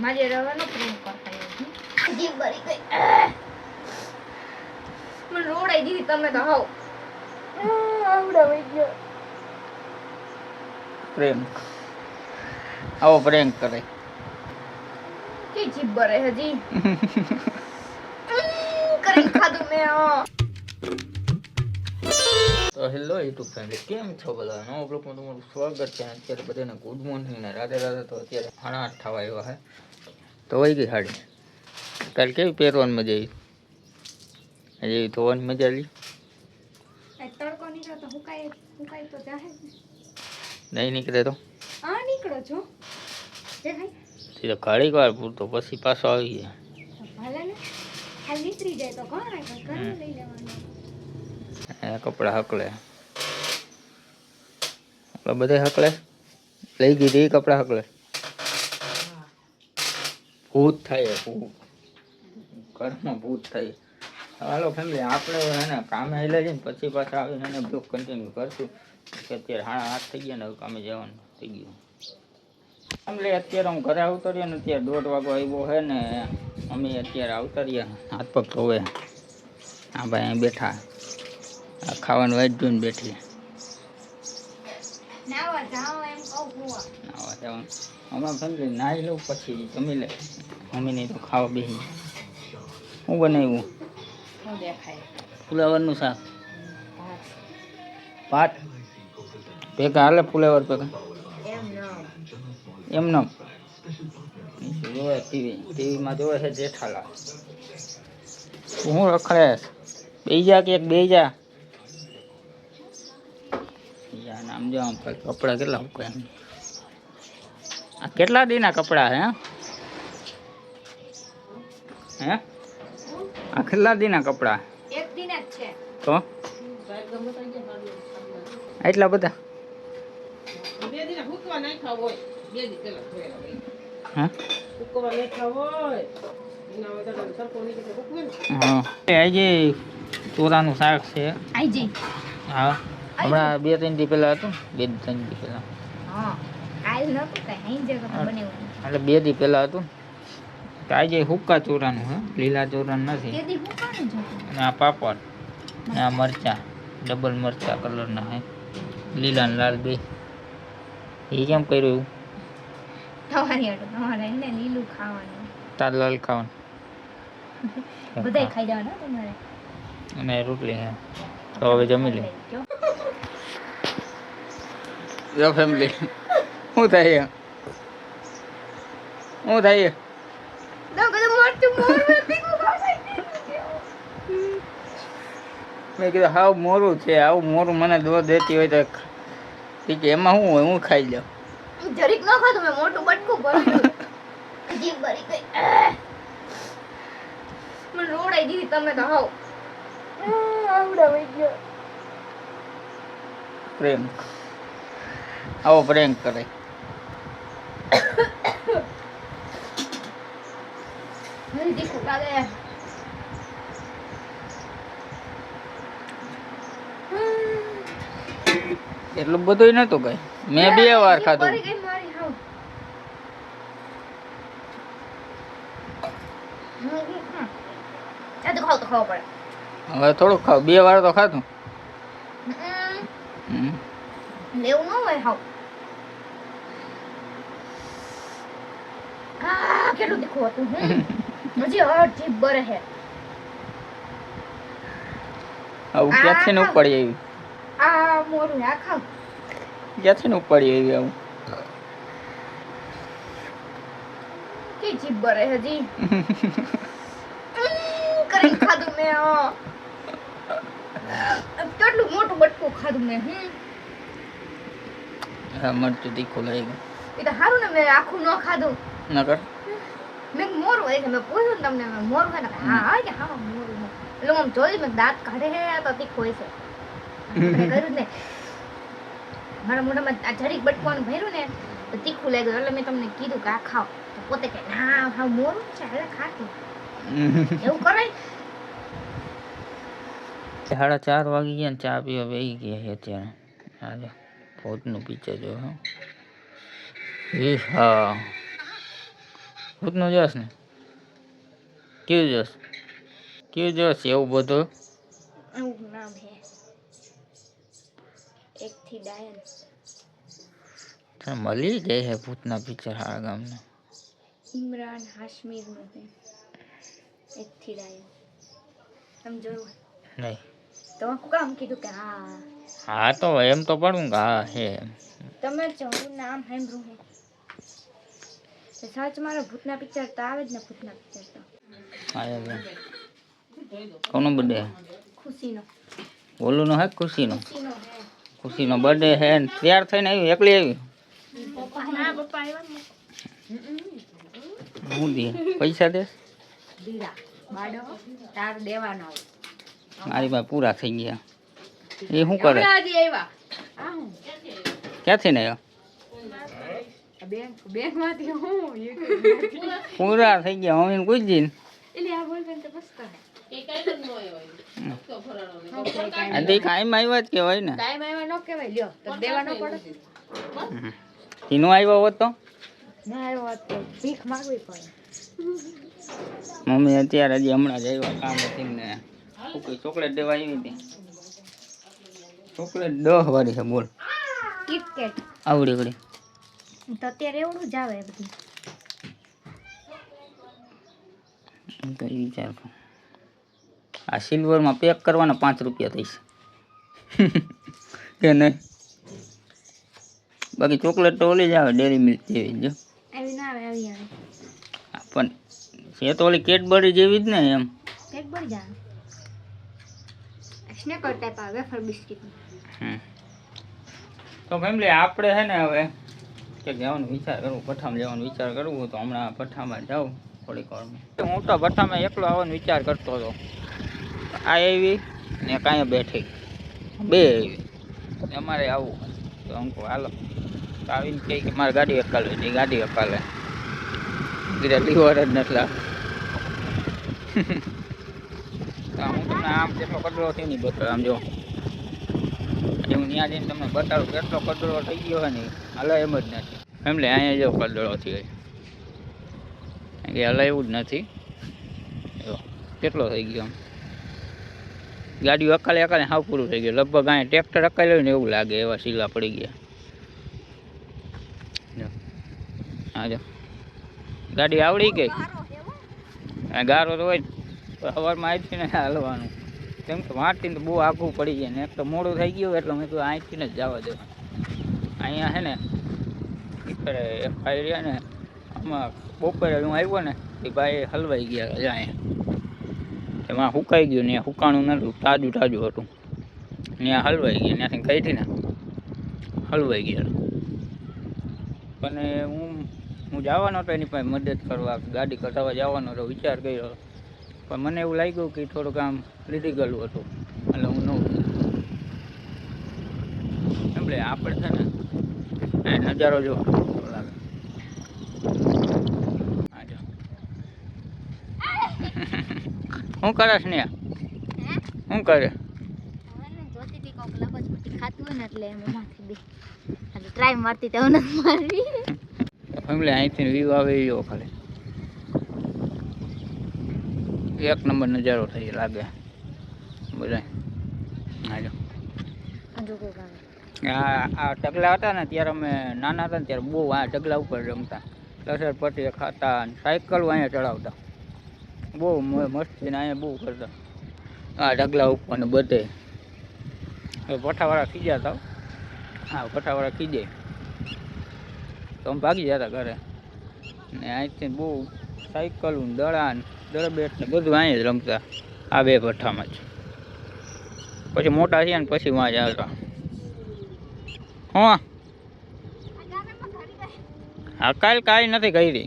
મારે રવાનો પ્રેમ કરતા જીવ બરી ગઈ મને રોડાઈ દીધી તમે તો હાવ આવડા વઈ ગયો પ્રેમ આવો પ્રેમ કરે કે જીવ બરે હજી કરી ખાધું મેં તો હેલો યુટ્યુબ ફેમિલી કેમ છો બધા નવો બ્લોગમાં તમારું સ્વાગત છે. અત્યારે બધાને ગુડ મોર્નિંગ ને રાધે રાધે. તો અત્યારે 8:30 થવા આવ્યા છે તો વહી ગઈ સાડી. કાલે કેવી પહેરવાની મજા આવી એવી ધોવાની મજા આવી તડકો નીકળો તો હુકાય તો જાહે નહીં નીકળે તો આ નીકળો છો જે ખાઈ તો ઘડીક વાર પૂરતો પછી પાછો આવી જાય ભલે ને ખાલી નીકળી જાય તો કોણ રાખે ઘરે લઈ લેવાનું કપડા હકલે બધા હકલે લઈ ગઈ કપડા હકલે ભૂત થાય ઘરમાં ભૂત થાય. હાલો ફેમિલી આપણે એને કામે હેલા જઈને પછી પાછા આવીને એને બ્લોગ કન્ટિન્યુ કરશું કે અત્યારે 8:30 થઈ ગયા ને કામે જવાનું થઈ ગયું. ફેમિલી અત્યારે હું ઘરે આવતો રહ્યો ને અત્યારે 1:30 વાગો આવ્યો છે ને અમે અત્યારે આવતા રહ્યા હાથ પગ ધોવે. હા ભાઈ અહીં બેઠા ખાવાનું વાઈટ જોઈને બેઠી નાવા જાઓ એમ કહું હુવા નાવા જવાનું હમણાં ફેમિલી નાહી લઉં પછી જમી લે મમ્મીને તો ખાવા બેસી. શું બનાવ્યું? શું દેખાય ફુલાવરનું શાક ભાત ભેગા હાલે ફુલાવર ભેગા એમ ન જોવે ટીવીમાં જોવે છે જેઠાલાલ. હું રખડે બે જા કે એક બે જા નામ જો આમ કપડા કેટલા ઉકાય આ કેટલા દીના કપડા હે હે આ કેટલા દીના કપડા એક દિન જ છે તો એટલા બધા બે દિન હુકવા નાખ્યા હોય બે દી પેલા ધોયેલા હોય હા હુકવા નાખ્યા હોય એના વગર સરકો નીકળે હુકવે ને હા આજે ચોરાનું શાક છે. આઈ જઈ હા હમણાં 2-3 દી પહેલા હતું 2-3 દી પહેલા હા કાલ નતું કઈ અહીં જગત બનેવું એટલે 2 દી પહેલા હતું. તો આજે હુક્કા ચોરાનું હે લીલા ચોરાનું નથી. કેદી હુકાનું છે અને આ પાપડ અને આ મરચા ડબલ મરચા કલરના હે લીલા ને લાલ બે. એ કેમ કર્યું એવું? તમારી હાટુ તમારે એને લીલું ખાવાનું તાર લાલ ખાવાનું બધાય ખાઈ જવાનું હો તમારે અને રોટલી હે તો હવે જમી લે. જો ફેમિલી શું થાય શું થાય ના કદમ મોટું મોર તીખું ખાશે મેં કીધું હાવ મોરું છે આવું મોરું મને દો દેતી હોય તો ઠીક એમાં શું હોય હું ખાઈ જાઉં. જરીક ન ખાધું મેં મોટું બટકું ભર્યું જીભ બરી ગઈ મને રોડાઈ દીધી તમે તો હાવ આવડા વઈ ગયો પ્રેમ આવો પ્રેમ કરે મને તીખું લાગે એટલું બધું નતું કઈ મેં 2 વાર ખાધું. બરી ગઈ મારી હાવ આ તો ખાવ પડે હવે થોડુંક ખાવ 2 વાર તો ખાધું. લેવું ન હોય હાવ કેટલું તીખું હતું હજી હટ જીભ બરે હે આવું ક્યાંથી ને ઉપાડી આવી આ મોરું આ ખાવ ક્યાંથી ને ઉપાડી આવી આવું કે જીભ બરે હજી કરી ખાધું મેં કેટલું મોટું બટકું ખાધું મેં હા મરચું તીખું લાગી ગયું એ તો સારું ને મેં આખું ન ખાધું નકર મેં મોરું હોય કે મેં પૂછ્યું ને તમને મેં મોરું ખાય ને હા હા કે હા મોરું એટલે આમ જોયું મેં દાંત કાઢે હે તો તીખું હોય છે મેં કર્યું જ ને મારા મોઢામાં આ જરીક બટકવાનું ભર્યું ને તો તીખું લાગ્યું એટલે મેં તમને કીધું કે આ ખાઓ તો પોતે કે ના હા મોરું છે એટલે ખાતું એવું કરાય 4:30 વાગી ગયા ને ચા પીવા બેસી ગયા છે અત્યારે. આજે ભૂતનું પિક્ચર જો હા ભૂતનું જોશ ને કેવું જોશ એવું બધું એવું નામ હે એક થી ડાયન તને મળી જાય છે ભૂતના પિક્ચર હારા ગામના ઇમરાન હાશમીર નું હે એક થી ડાયન તમે જોયું નહીં તો હું કામ કીધું કે હા હા તો એમ તો પડું કે હા હે તમે જોયું નામ સાંભળ્યું હે સચ મારો ભૂતના પિક્ચર તો આવે જ ને ભૂતના પિક્ચર તો કોનો બર્થડે ખુશીનો બોલું નો હે ખુશીનો ખુશીનો હે ખુશીનો બર્થડે હે ને તૈયાર થઈને આવી એકલી આવી પપ્પા આવ્યા ને હું દે પૈસા દે દીરા બાડો તાર દેવાનો મારી પાસે પૂરા થઈ ગયા એ શું કરે હજી આવ્યા આ હું ક્યાંથી ને આવ્યો બેંક માંથી હું પૂરા થઈ ગયા મમ્મીને પૂછી ને એટલે આ બોલ બેન તો બસ કરે એ કાંઈ જ ન હોય. હપ્તો ભરાણો ને. આ તે કાયમ આવ્યા જ કહેવાય ને ટાઈમ આવ્યા ન કહેવાય લ્યો તો દેવાનો પડે એનો આવ્યો હોત તો ના આવ્યો હોત તો ભીખ માંગવી પડે મમ્મી અત્યારે હજી હમણાં જ આવ્યા કામ હતી ને કોઈ ચોકલેટ દેવા આવી હતી ચોકલેટ 10 વાળી છે બોલ કિટકેટ આવડી વળી તો અત્યારે એવડું જ આવે બધું તો એ વિચાર કર આ સિલ્વરમાં પેક કરવાના 5 રૂપિયા થઈશે કે નહીં બાકી ચોકલેટ તો ઓલી જ આવે ડેરી મિલ્ક જેવી જો આવી ના આવે આવી આવે પણ છે તો ઓલી કેડબરી જેવી જ ને એમ પેટ ભરી જાય સ્નેકર ટાઈપ આવે વેફર બિસ્કિટ તો ફેમિલી આપણે છે ને હવે કે જવાનું વિચાર કરવું ભઠ્ઠામાં જવાનો વિચાર કરવું તો હમણાં ભઠ્ઠામાં જાઉં થોડીક વારમાં હું તો ભઠ્ઠામાં એકલો આવવાનો વિચાર કરતો હતો આ આવી ને કાંઈ બેઠી બે આવી અમારે આવું તો હું કહું હાલો તો આવીને કહે કે મારે ગાડી હકાલે એ ગાડી હકાલે બીજા લીવર જ નથી લાવ તો હું તમને આમ કેટલો કડરો થઈ નહીં બતાવ આમ જો હું ત્યાં જઈને તમને બતાડું કેટલો કડરો થઈ ગયો હોય ને હલે એમ જ નથી ફેમિલી અહીંયા જો કડરો થઈ ગયો કે હલાય એવું જ નથી જો કેટલો થઈ ગયો આમ ગાડીઓ અકાલે અકાલે હાવ પૂરું થઈ ગયું લગભગ અહીંયા ટ્રેક્ટર અકાલ્યું ને એવું લાગે એવા સીલા પડી ગયા હા જો ગાડી આવડી ગઈ ગારો તો હોય સવારમાં અહીંથી ને હાલવાનું કેમ કે વાંચીને તો બહુ આઘું પડી જાય ને એક તો મોડું થઈ ગયું એટલે મેં કીધું અહીંથી ને જ જવા દે અહીંયા છે ને બપોરે એક ભાઈ રહ્યા ને આમાં બપોરે હું આવ્યો ને એ ભાઈ હલવાઈ ગયા અહીંયા એમાં સુકાઈ ગયું ને સુકાણું નહોતું તાજું તાજું હતું ત્યાં હલવાઈ ગયા ત્યાંથી ગઈ ને હલવાઈ ગયા અને હું જવાનો હતો એની પાસે મદદ કરવા ગાડી કઢાવવા જવાનો હતો વિચાર કર્યો પણ મને એવું લાગ્યું કે થોડુંક આમ લીધી ગયેલું હતું એટલે હું ન એટલે આપણે છે ને એ નજારો જો લાગે હા જો શું કરે ને શું કરે જોતી હતી કોક લપસપટ્ટી ખાતું હોય ને એટલે એમ માથે બે એટલે ટ્રાય મારતી તો નથી મારવી ફેમિલી અહીંથી વ્યૂ આવે એવો ખાલી એક નંબર નજારો થઈ લાગે બધા હાજો આ ઢગલા હતા ને ત્યારે અમે નાના હતા ને ત્યારે બહુ આ ઢગલા ઉપર રમતા લસર પટ્ટી ખાતા અને સાયકલ અહીંયા ચડાવતા બહુ મસ્તી ને અહીંયા બહુ કરતા આ ઢગલા ઉપર ને બધે પઠાવાળા ખીજ્યા હતા હા પઠાવાળા ખીજે તો અમે ભાગી જતા ઘરે ને અહીંથી બહુ સાયકલ દડા દડા બેટ ને બધું અહીંયા જ રમતા આ બે ભઠ્ઠામાં જ પછી મોટા થયા ને પછી વાં જ આવતા હા હા કાલ કાંઈ નથી કરી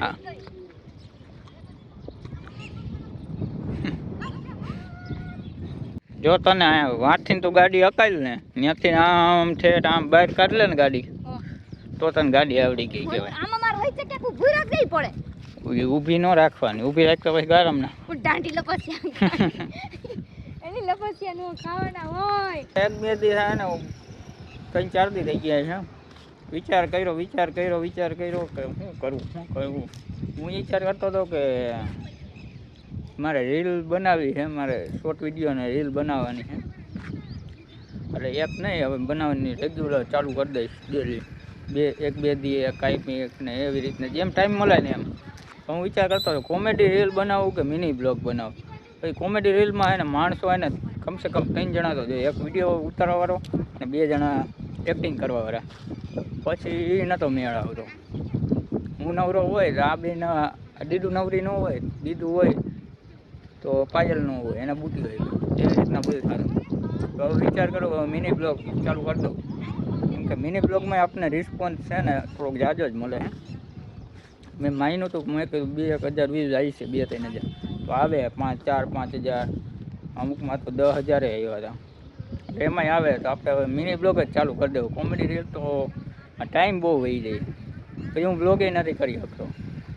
હા જો તને વાંચથી તો ગાડી અકાયેલ ને ત્યાંથી આમ ઠેઠ આમ બહાર કાઢ લે ને ગાડી તો તને ગાડી આવડી ગઈ કહેવાય આમાં માર હોય છે કે ઊભી રાખવી પડે ઊભી ન રાખવાની ઊભી રાખતા પછી ગરમ ના દાંડી લપસ્યા એની લપસ્યા નું ખાવાના હોય એક બે દી થાય ને 3-4 દી થઈ ગયા છે વિચાર કર્યો કે શું કરવું. હું વિચાર કરતો હતો કે મારે રીલ બનાવવી છે, મારે શોર્ટ વિડીયો અને રીલ બનાવવાની છે. એટલે એક નહીં, હવે બનાવવાની રેગ્યુલર ચાલુ કરી દઈશ ડેલી. એક બે દી કાંઈ એક ને એવી રીતને જેમ ટાઈમ મળે ને એમ. તો હું વિચાર કરતો હતો કોમેડી રીલ બનાવું કે મિની બ્લોગ બનાવું. પછી કોમેડી રીલમાં એને માણસો એને કમસે કમ 3 જણા તો જોઈએ, એક વિડીયો ઉતારવાવાળો અને 2 જણા એક્ટિંગ કરવાવાળા. પછી એ નહોતો મેળ આવતો. હું નવરો હોય તો આ બેન દીદું નવરી ન હોય, દીદું હોય તો પાયલ ન હોય, એને બુટી હોય, એવી રીતના બધું થતું. તો હવે વિચાર કરો મિની બ્લોગ ચાલુ કરી દઉં. કેમ કે મિની બ્લોગમાં આપણને રિસ્પોન્સ છે ને થોડોક જાજો જ મળે. મેં માન્યું હતું મેં કીધું 2,000 વ્યૂઝ આવી છે, 2-3 હજાર તો આવે, 4-5 હજાર, અમુકમાં તો 10,000 આવ્યા હતા. એટલે એમાંય આવે તો આપણે હવે મિની બ્લોગ જ ચાલુ કરી દેવું. કોમેડી રીલ તો ટાઈમ બહુ વહી જાય, પછી હું બ્લોગ નથી કરી શકતો.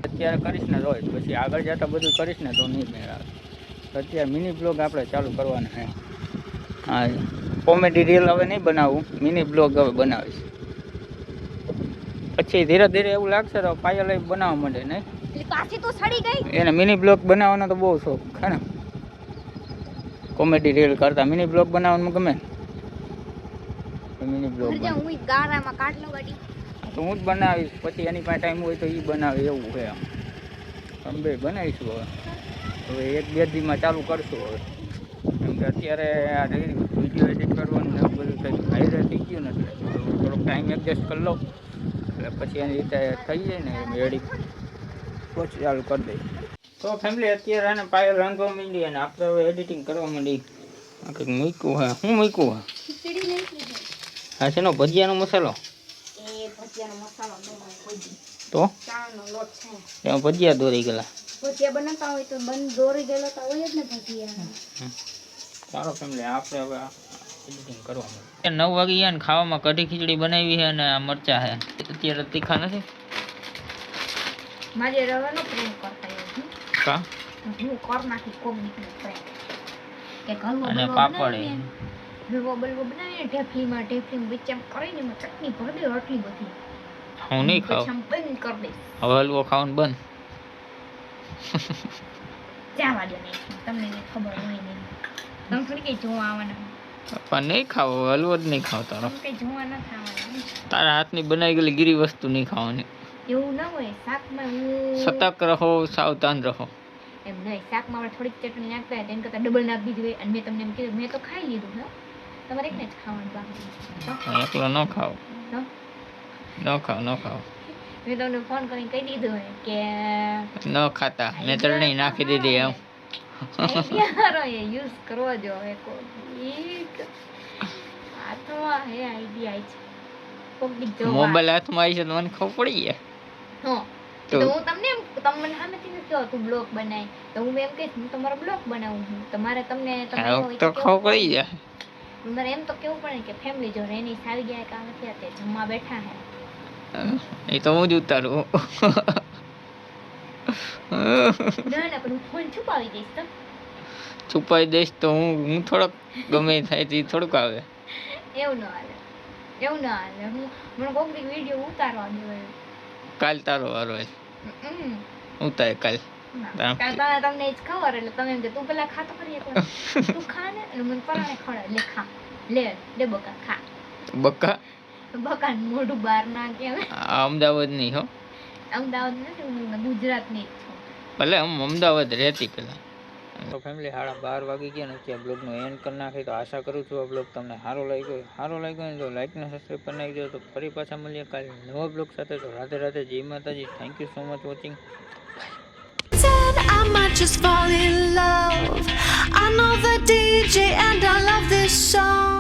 અત્યારે કરીશ ને રોજ, પછી આગળ જતાં બધું કરીશ ને તો નહીં મેળ આવે. અત્યારે મિની બ્લોગ આપણે ચાલુ કરવાના છે. હા, કોમેડી રીલ હવે નહીં બનાવું, મિની બ્લોગ હવે બનાવીશ. પછી ધીરે ધીરે એવું લાગશે તો પાયલ બનાવવા માંડે નહીં. પાછી તો સડી ગઈ. એને મિની બ્લોગ બનાવવાનો તો બહુ શોખ છે ને. કોમેડી રીલ કરતા મિની બ્લોગ બનાવવાનું ગમે. મિની બ્લોગ હું ગારામાં કાઢલો ગાડી તો હું જ બનાવીશ. પછી એની પાસે ટાઈમ હોય તો એ બનાવે એવું છે. અમે બે બનાવીશું હવે 1-2 દીમાં ચાલુ કરશું હવે. કેમ કે અત્યારે આ વિડીયો એડિટ કરવાનું ને એવું બધું કંઈક હાઈરે થઈ ગયું ને એટલે થોડોક ટાઈમ એડજસ્ટ કરી લઉં. એટલે પછી એની રીતે થઈ જાય ને એડિટ પછી ચાલુ કરી દઈએ. તો ફેમિલી અત્યારે એને પાયલ રાંધવા માંડી અને આપણે હવે એડિટિંગ કરવા માંડી. કંઈક મૂક્યું હે, શું મૂક્યું હે? ખીચડી નહીં કીધી. હા છે નો ભજીયાનો મસાલો. એ ભજીયાનો મસાલો ન હોય કોઈ દી. તો ચાનો લોટ છે. એમાં ભજીયા દોરી ગયેલા. ભજીયા બનાવતા હોય તો દોરી ગયેલો તો હોય જ ને ભજીયા. સારો ફેમિલી આપણે હવે એડિટિંગ કરવા માંડી. 9 વાગી ગયા ને ખાવામાં કઢી ખીચડી બનાવી છે અને આ મરચા છે. અત્યારે તીખા નથી. મારે રવાનો પ્રેમ કરતા એવું કા હું કર નાખી કોબીનો પ્રેમ કે હલવો અને બલવો પાપડ બનાવીએ. હલવો બલવો બનાવીને ઢેફલીમાં બીચ એમ કરીને એમાં ચટણી ભરી દે આટલી બધી. હું નહીં ખાવ. પછી આમ બંધ કરી દઈશ. હવે હલવો ખાવાનું બંધ. જાવા દે નહીં, તમને કંઈ ખબર હોય નહીં. તમે થોડી કંઈ જોવા આવવાના. પણ નહીં ખાવો, હલવો જ નહીં ખાવ તારો. તમે કંઈ જોવા ન ખાવાના. તારા હાથની બનાવી ગયેલી ગીરી વસ્તુ નહીં ખાવાની. એવું ના હોય. શાકમાં હું સતર્ક રહો, સાવધાન રહો. એમ નહીં, શાકમાં આપણે થોડીક ચટણી નાખતા હોય તેની કરતાં ડબલ નાખી દીધી હોય અને મેં તમને એમ કીધું મેં તો ખાઈ લીધું. હા, તમારે એકને જ ખાવાનું બાકી. એકલો ન ખાવ, ન ખાવ. મેં તમને ફોન કરીને કહી દીધું હોય કે ન ખાતા, મેં તરણી નાખી દીધી એમ. યુઝ કરવો જો હવે હાથમાં હે આઈડિયા છે. મોબાઈલ હાથમાં આવી છે તો મને ખબર પડી જાય. હા, તો હું તમને તમને સામેથી નથી કહો તું બ્લોગ બનાય તો હું એમ કહીશ હું તમારો બ્લોગ બનાવું છું. તમારે તમને તો ખબર પડી જાય. મારે એમ તો કેવું પડે કે ફેમિલી જો રેની આવી ગયા કામ નથી તે જમવા બેઠા હે. એ તો હું જ ઉતારું. ના ના પણ હું ફોન છુપાવી દઈશ. તો છુપાવી દઈશ તો હું થોડોક ગમે થાય તો થોડુંક આવે. એવું ન હાલે, એવું ના હાલે. હું મને કોઈક દી વિડીયો ઉતારવા દેવાય. કાલ તારો વારો ઉતારે કાલ. તમને જ ખબર એટલે તમે એમ કે તું પેલા ખાતો કરીએ તું ખા ને એટલે મને પરાણે ખવડાવે. લે ખા, લે બકા ખા. બકા મોઢું બહાર ના કે અમદાવાદ નહીં હો. અમદાવાદ નથી, હું ગુજરાત ની જ છું. ભલે હું અમદાવાદ રહેતી પેલા. તો ફેમિલી 12:30 વાગી ગયા ને ત્યાં બ્લોગનો એન્ડ કરી નાખી. તો આશા કરું છું આ બ્લોગ તમને સારો લાગ્યો ને તો લાઈક ને સબસ્ક્રાઈબ કરી નાખજો. તો ફરી પાછા મળીએ કાલે નવા બ્લોગ સાથે. તો રાધે રાધે, જય માતાજી. Thank you so much watching. I might just fall in love. I know the DJ and I love this song.